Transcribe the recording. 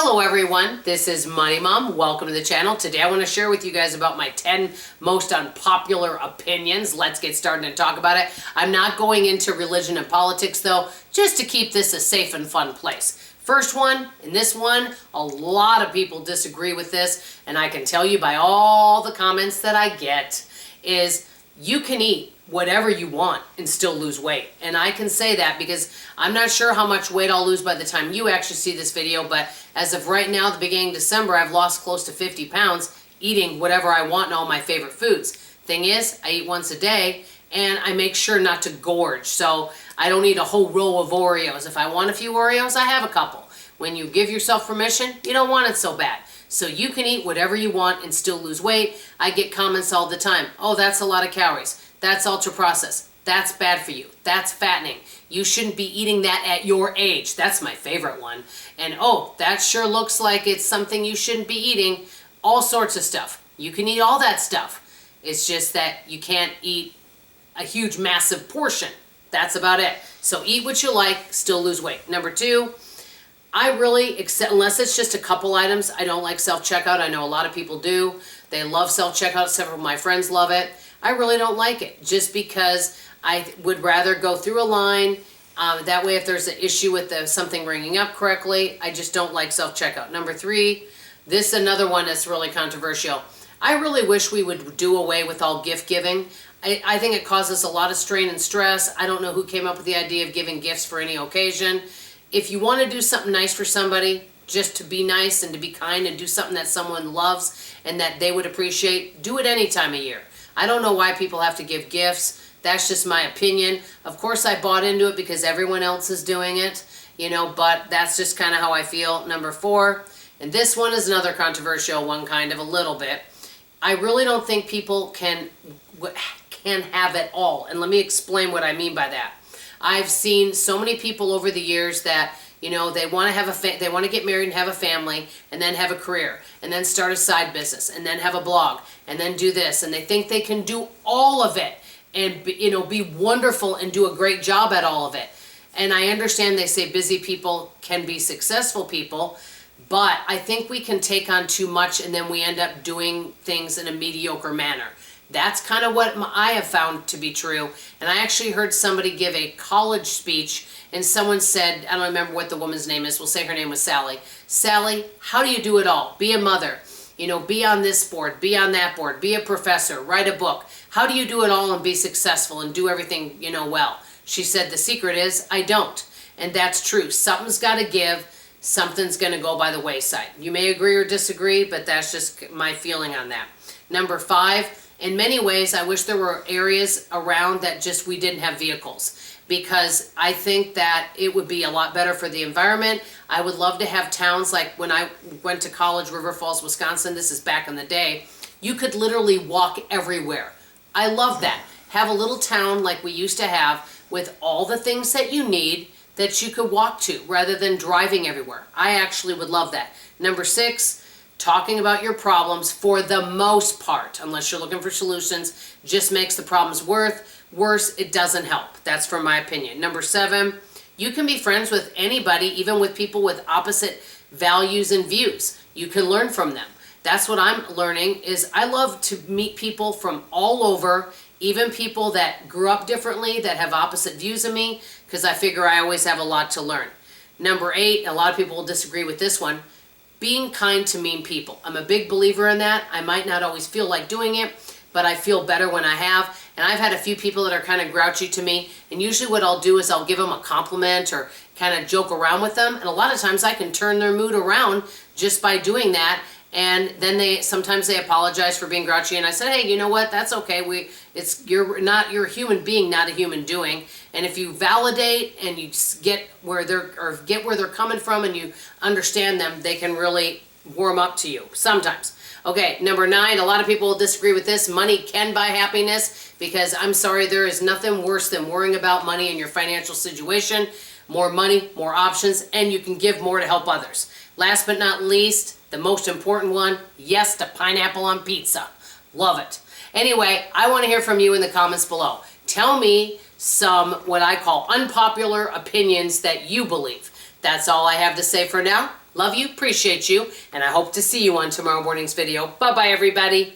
Hello everyone, this is Money Mom. Welcome to the channel. Today I want to share with you guys about my 10 most unpopular opinions. Let's get started and talk about it. I'm not going into religion and politics though, just to keep this a safe and fun place. First one, and this one, a lot of people disagree with this, and I can tell you by all the comments that I get, is you can eat whatever you want and still lose weight. And I can say that because I'm not sure how much weight I'll lose by the time you actually see this video, but as of right now, the beginning of December, I've lost close to 50 pounds eating whatever I want and all my favorite foods. Thing is, I eat once a day and I make sure not to gorge. So I don't eat a whole row of Oreos. If I want a few Oreos, I have a couple. When you give yourself permission, you don't want it so bad. So you can eat whatever you want and still lose weight. I get comments all the time. Oh, that's a lot of calories. That's ultra processed. That's bad for you. That's fattening. You shouldn't be eating that at your age. That's my favorite one. And oh, that sure looks like it's something you shouldn't be eating. All sorts of stuff. You can eat all that stuff. It's just that you can't eat a huge, massive portion. That's about it. So eat what you like, still lose weight. Number two, I really, unless it's just a couple items, I don't like self-checkout. I know a lot of people do. They love self-checkout. Several of my friends love it. I really don't like it just because I would rather go through a line. That way, if there's an issue with something ringing up correctly, I just don't like self-checkout. Number three, this is another one that's really controversial. I really wish we would do away with all gift giving. I think it causes a lot of strain and stress. I don't know who came up with the idea of giving gifts for any occasion. If you want to do something nice for somebody, just to be nice and to be kind and do something that someone loves and that they would appreciate, do it any time of year. I don't know why people have to give gifts. That's just my opinion. Of course, I bought into it because everyone else is doing it, but that's just kind of how I feel. Number four, and this one is another controversial one, kind of a little bit. I really don't think people can have it all. And let me explain what I mean by that. I've seen so many people over the years that they want to they want to get married and have a family and then have a career and then start a side business and then have a blog and then do this, and they think they can do all of it and be wonderful and do a great job at all of it. And I understand they say busy people can be successful people, but I think we can take on too much and then we end up doing things in a mediocre manner. That's kind of what I have found to be true. And I actually heard somebody give a college speech and someone said, I don't remember what the woman's name is, we'll say her name was Sally. Sally, how do you do it all? Be a mother, be on this board, be on that board, be a professor, write a book. How do you do it all and be successful and do everything, well? She said, the secret is, I don't. And that's true. Something's got to give. Something's going to go by the wayside. You may agree or disagree, but that's just my feeling on that. Number five, in many ways, I wish there were areas around that just we didn't have vehicles, because I think that it would be a lot better for the environment. I would love to have towns like when I went to college, River Falls, Wisconsin, this is back in the day, you could literally walk everywhere. I love that. Have a little town like we used to have with all the things that you need that you could walk to rather than driving everywhere. I actually would love that. Number six, talking about your problems for the most part, unless you're looking for solutions, just makes the problems worse. It doesn't help. That's from my opinion. Number seven, you can be friends with anybody, even with people with opposite values and views. You can learn from them. That's what I'm learning, is I love to meet people from all over, even people that grew up differently, that have opposite views of me, because I figure I always have a lot to learn. Number eight, a lot of people will disagree with this one, being kind to mean people. I'm a big believer in that. I might not always feel like doing it, but I feel better when I have. And I've had a few people that are kind of grouchy to me, and usually what I'll do is I'll give them a compliment or kind of joke around with them, and a lot of times I can turn their mood around just by doing that. And then sometimes they apologize for being grouchy, and I said, hey, you know what? That's okay. You're a human being, not a human doing. And if you validate and you get where they're coming from and you understand them, they can really warm up to you sometimes. Okay, number nine, a lot of people will disagree with this. Money can buy happiness, because I'm sorry, there is nothing worse than worrying about money in your financial situation. More money, more options, and you can give more to help others. Last but not least, the most important one, yes to pineapple on pizza. Love it. Anyway, I want to hear from you in the comments below. Tell me some, what I call unpopular opinions that you believe. That's all I have to say for now. Love you, appreciate you, and I hope to see you on tomorrow morning's video. Bye-bye, everybody.